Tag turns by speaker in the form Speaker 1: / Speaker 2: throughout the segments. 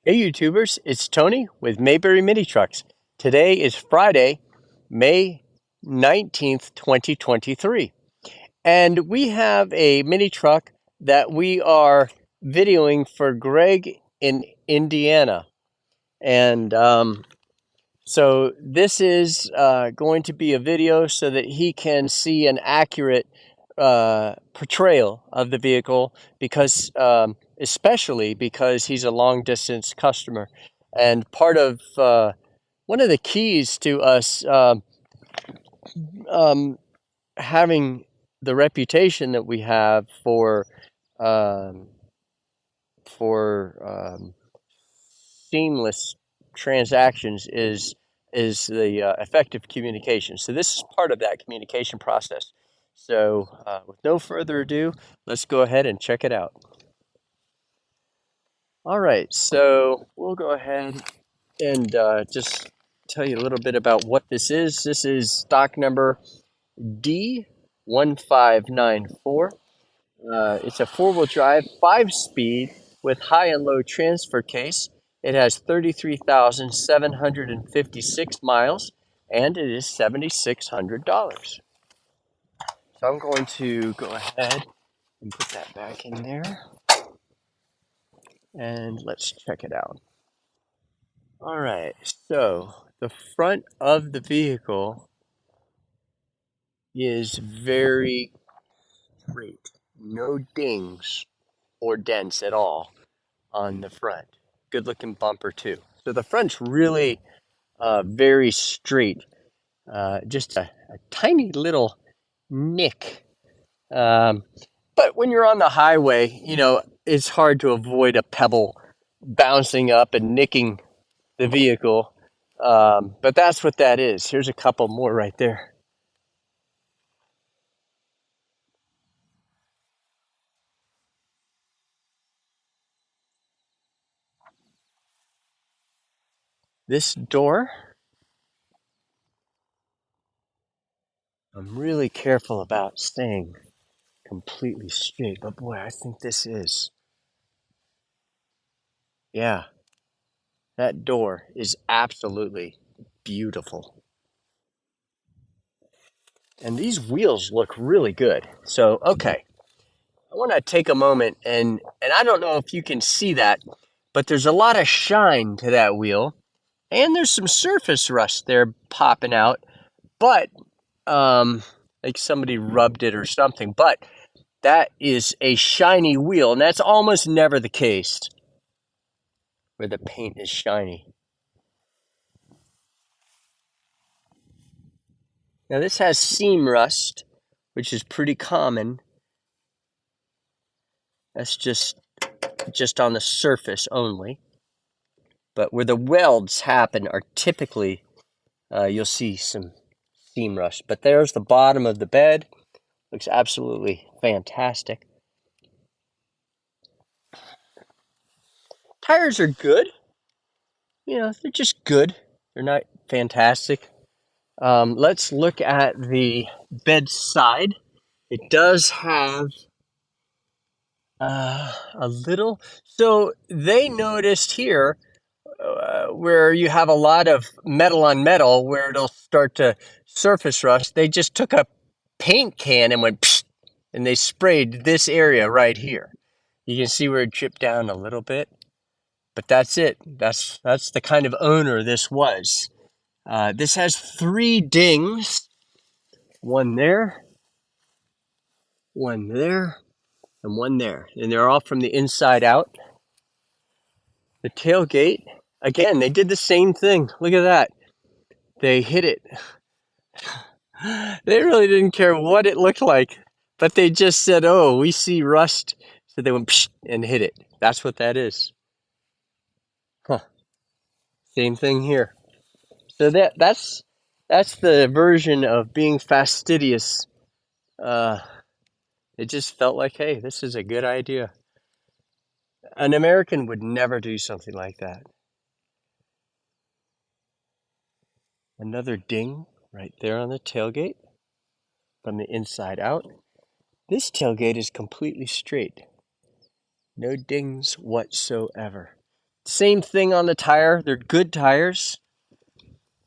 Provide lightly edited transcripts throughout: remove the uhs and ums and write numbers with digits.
Speaker 1: Hey YouTubers, it's Tony with Mayberry Mini Trucks. Today is Friday, May 19th, 2023. And we have a mini truck that we are videoing for Greg in Indiana. And so this is going to be a video so that he can see an accurate portrayal of the vehicle because especially because he's a long distance customer. And part of one of the keys to us um, having the reputation that we have um, for seamless transactions is the effective communication. So this is part of that communication process. So with no further ado, let's go ahead and check it out. All right, so we'll go ahead and just tell you a little bit about what this is. This is stock number D1594. It's a four-wheel drive, 5-speed with high and low transfer case. It has 33,756 miles, and it is $7,600. So I'm going to go ahead and put that back in there, and let's check it out. All right, so the front of the vehicle is very straight. No dings or dents at all on the front. Good looking bumper too. So the front's really very straight. Just a tiny little nick. But when you're on the highway, you know, it's hard to avoid a pebble bouncing up and nicking the vehicle. But that's what that is. Here's a couple more right there. This door, I'm really careful about staying completely straight, but boy, I think this is. Yeah, that door is absolutely beautiful. And these wheels look really good. So, okay, I want to take a moment and I don't know if you can see that, but there's a lot of shine to that wheel, and there's some surface rust there popping out, but like somebody rubbed it or something, but that is a shiny wheel, and that's almost never the case where the paint is shiny. Now this has seam rust, which is pretty common. That's just on the surface only. But where the welds happen are typically, you'll see some seam rust. But there's the bottom of the bed. Looks absolutely fantastic. Tires are good. You know, they're just good. They're not fantastic. Let's look at the bed side. It does have a little. So they noticed here where you have a lot of metal on metal where it'll start to surface rust. They just took a paint can and went psh, and they sprayed this area right here. You can see where it dripped down a little bit, but that's it. That's the kind of owner this was. This has 3 dings, one there, one there, and one there, and they're all from the inside out. The tailgate, again, they did the same thing. Look at that. They hit it. They really didn't care what it looked like, but they just said, "Oh, we see rust," so they went psh, and hit it. That's what that is. Huh. Same thing here. So that's the version of being fastidious. Uh, it just felt like, hey, this is a good idea. An American would never do something like that. Another ding right there on the tailgate from the inside out. This tailgate is completely straight. No dings whatsoever. Same thing on the tire. They're good tires,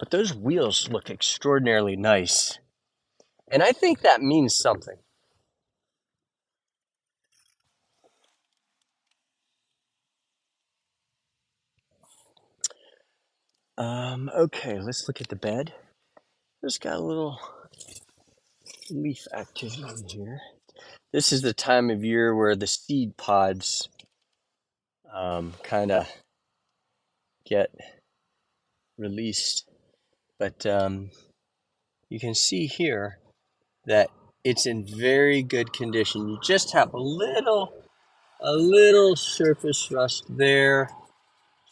Speaker 1: but those wheels look extraordinarily nice. And I think that means something. Okay, let's look at the bed. There's got a little leaf activity in here. This is the time of year where the seed pods kind of get released. But you can see here that it's in very good condition. You just have a little surface rust there,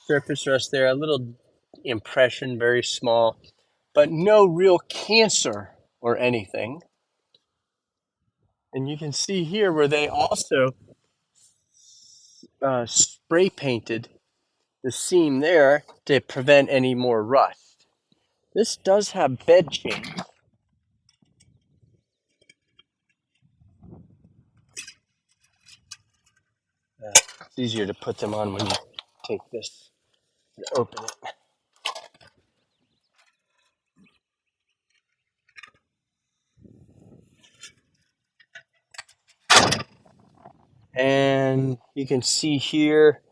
Speaker 1: a little impression, very small, but no real cancer or anything. And you can see here where they also spray painted the seam there to prevent any more rust. This does have bed chains. It's easier to put them on when you take this and open it. And you can see here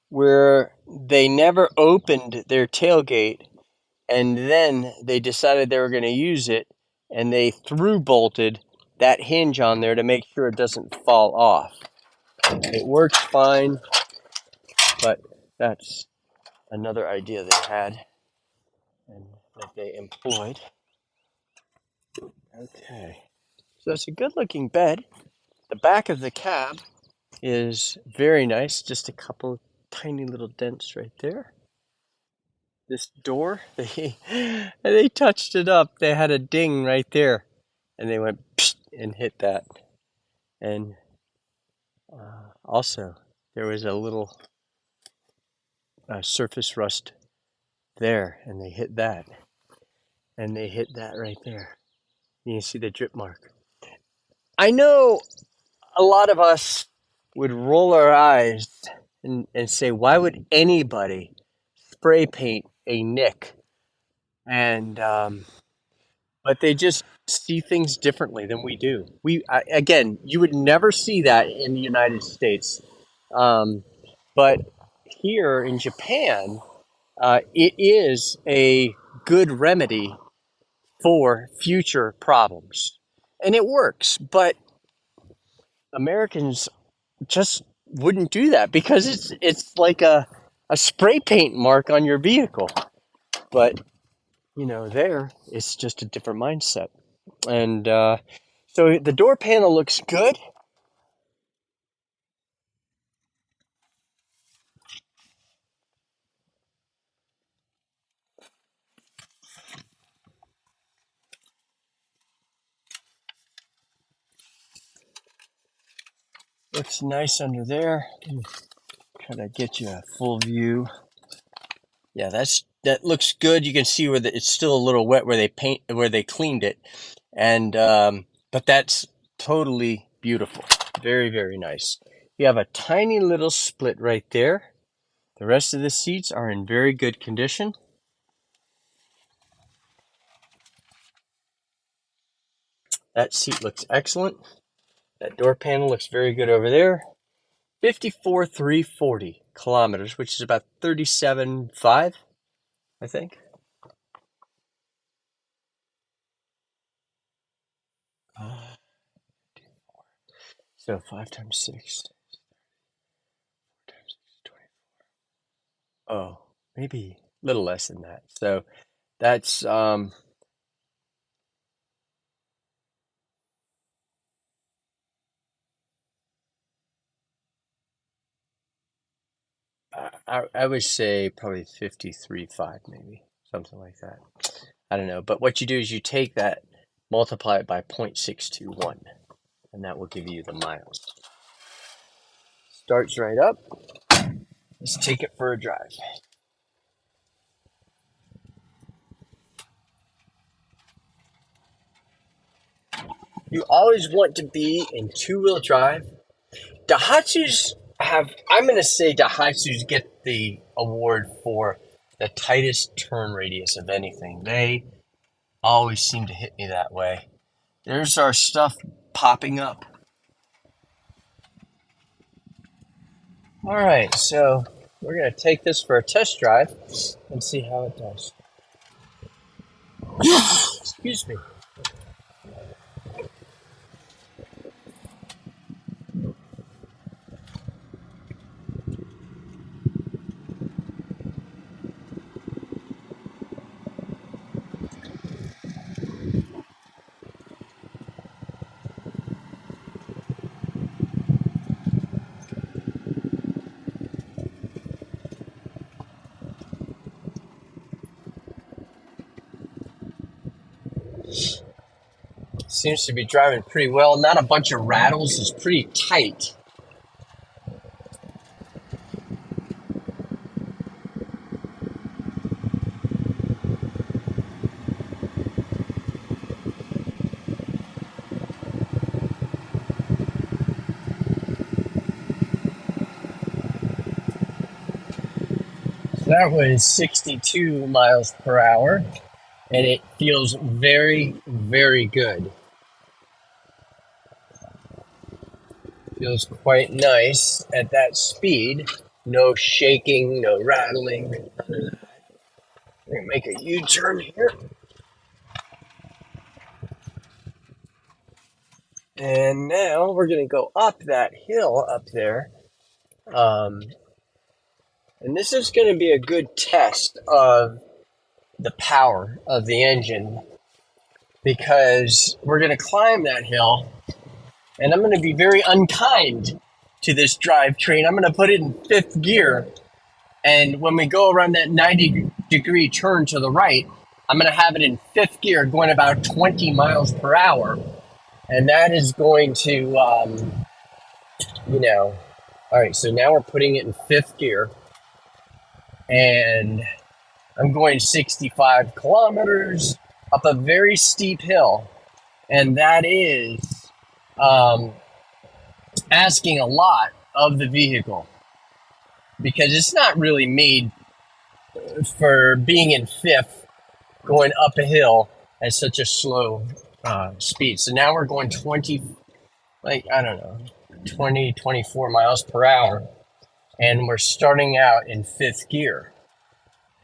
Speaker 1: where they never opened their tailgate, and then they decided they were going to use it, and they through bolted that hinge on there to make sure it doesn't fall off. It works fine, but that's another idea they had and that they employed. Okay, so it's a good looking bed. The back of the cab is very nice, just a couple tiny little dents right there. This door, they touched it up. They had a ding right there, and they went psh, and hit that. And also, there was a little surface rust there, and they hit that, and they hit that right there. You can see the drip mark. I know a lot of us would roll our eyes and say, why would anybody spray paint a nick? And but they just see things differently than we do. Again, you would never see that in the United States, um, but here in Japan, it is a good remedy for future problems, and it works. But Americans just wouldn't do that because it's like a spray paint mark on your vehicle. But there it's just a different mindset. And so the door panel looks good. Looks nice under there. Try to get you a full view. Yeah, that looks good. You can see where it's still a little wet where they cleaned it, and but that's totally beautiful. Very, very nice. You have a tiny little split right there. The rest of the seats are in very good condition. That seat looks excellent. That door panel looks very good over there. 54,340 kilometers, which is about 37.5, I think. So 5 times 6 times 6, 20. Oh, maybe a little less than that. So that's I would say probably 53.5, maybe something like that. I don't know. But what you do is you take that, multiply it by 0.621, and that will give you the miles. Starts right up. Let's take it for a drive. You always want to be in two-wheel drive. I'm going to say Daihatsus get the award for the tightest turn radius of anything. They always seem to hit me that way. There's our stuff popping up. All right, so we're going to take this for a test drive and see how it does. Excuse me. Seems to be driving pretty well. Not a bunch of rattles. It's pretty tight. That was 62 miles per hour, and it feels very, very good. Feels quite nice at that speed. No shaking, no rattling. I'm gonna make a U-turn here. And now we're gonna go up that hill up there. And this is gonna be a good test of the power of the engine, because we're going to climb that hill, and I'm going to be very unkind to this drivetrain. I'm going to put it in fifth gear, and when we go around that 90-degree turn to the right, I'm going to have it in fifth gear going about 20 miles per hour, and that is going to, all right, so now we're putting it in fifth gear, and I'm going 65 kilometers up a very steep hill, and that is asking a lot of the vehicle, because it's not really made for being in fifth going up a hill at such a slow speed. So now we're going 24 miles per hour, and we're starting out in fifth gear,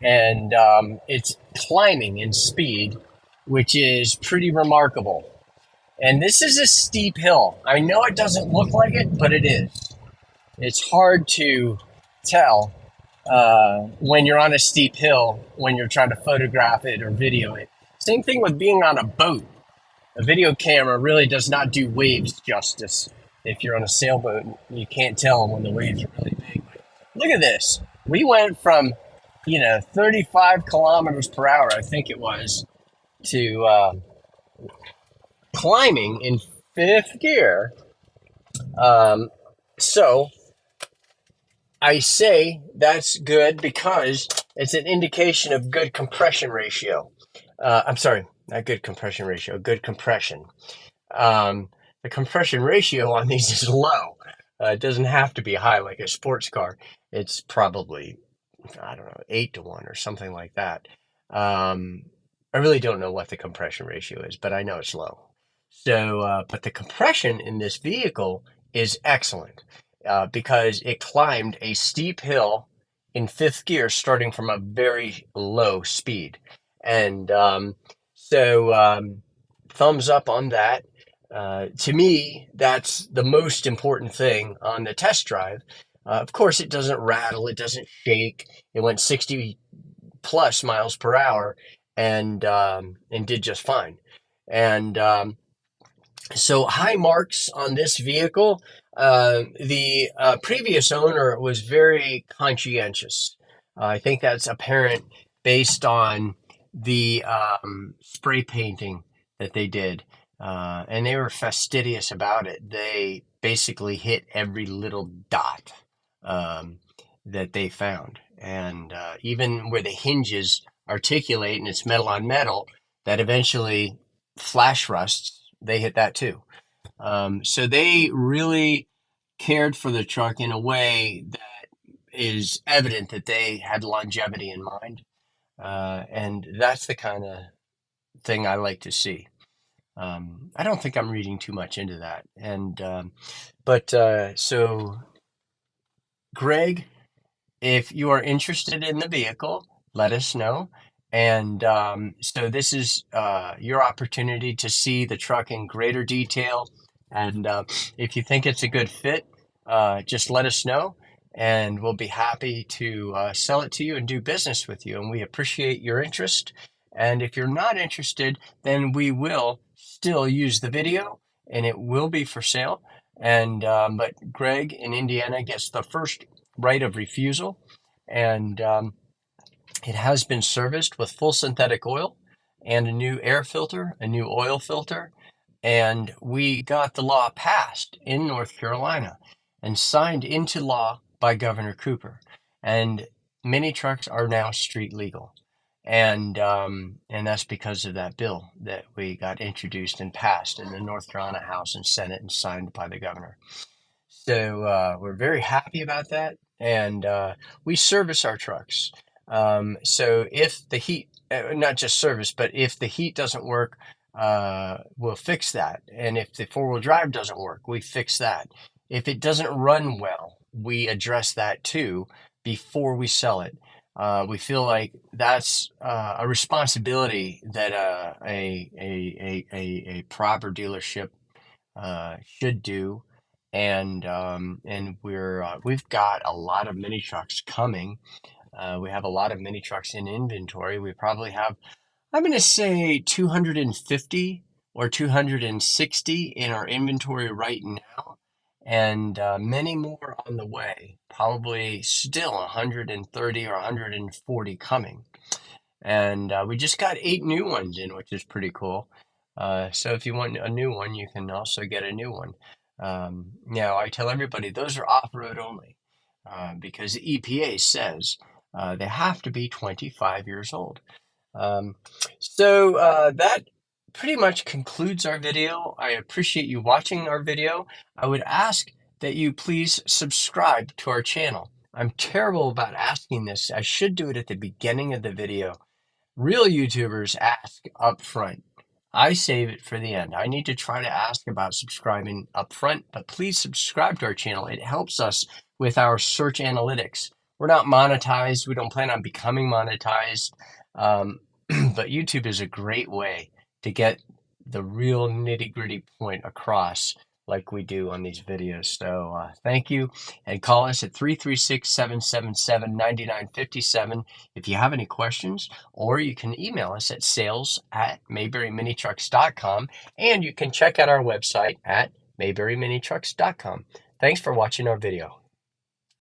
Speaker 1: and it's climbing in speed, which is pretty remarkable. And this is a steep hill. I know it doesn't look like it, but it is. It's hard to tell when you're on a steep hill when you're trying to photograph it or video it. Same thing with being on a boat. A video camera really does not do waves justice. If you're on a sailboat, you can't tell when the waves are really big. Look at this. We went from 35 kilometers per hour, I think it was, to climbing in fifth gear. So I say that's good because it's an indication of good compression ratio. I'm sorry, not good compression ratio, good compression. The compression ratio on these is low. It doesn't have to be high like a sports car. It's probably, 8-to-1 or something like that. I really don't know what the compression ratio is, but I know it's low. So, but the compression in this vehicle is excellent because it climbed a steep hill in fifth gear, starting from a very low speed. And thumbs up on that. To me, that's the most important thing on the test drive. Of course, it doesn't rattle, it doesn't shake. It went 60 plus miles per hour and did just fine. And so high marks on this vehicle. The previous owner was very conscientious. I think that's apparent based on the spray painting that they did. And they were fastidious about it. They basically hit every little dot that they found. And even where the hinges articulate and it's metal on metal, that eventually flash rusts, they hit that too. So they really cared for the truck in a way that is evident that they had longevity in mind. And that's the kind of thing I like to see. I don't think I'm reading too much into that. So Greg, if you are interested in the vehicle, let us know. And so this is your opportunity to see the truck in greater detail. And if you think it's a good fit, just let us know, and we'll be happy to sell it to you and do business with you. And we appreciate your interest. And if you're not interested, then we will still use the video, and it will be for sale. And but Greg in Indiana gets the first right of refusal, and it has been serviced with full synthetic oil and a new air filter, a new oil filter, and we got the law passed in North Carolina and signed into law by Governor Cooper. And mini trucks are now street legal. And that's because of that bill that we got introduced and passed in the North Carolina House and Senate and signed by the governor. So we're very happy about that, and we service our trucks. So if the heat, not just service, but if the heat doesn't work, we'll fix that. And if the four-wheel drive doesn't work, we fix that. If it doesn't run well, we address that too before we sell it. We feel like that's a responsibility that a proper dealership should do. And we've got a lot of mini trucks coming. We have a lot of mini trucks in inventory. We probably have, I'm going to say 250 or 260 in our inventory right now, and many more on the way. Probably still 130 or 140 coming. And we just got 8 new ones in, which is pretty cool. So if you want a new one, you can also get a new one. Now, I tell everybody those are off-road only because the EPA says they have to be 25 years old. So that pretty much concludes our video. I appreciate you watching our video. I would ask that you please subscribe to our channel. I'm terrible about asking this. I should do it at the beginning of the video. Real YouTubers ask up front. I save it for the end. I need to try to ask about subscribing up front, but please subscribe to our channel. It helps us with our search analytics. We're not monetized. We don't plan on becoming monetized. But YouTube is a great way to get the real nitty-gritty point across like we do on these videos. So thank you, and call us at 336-777-9957 if you have any questions, or you can email us at sales@mayberryminitrucks.com, and you can check out our website at mayberryminitrucks.com. Thanks for watching our video.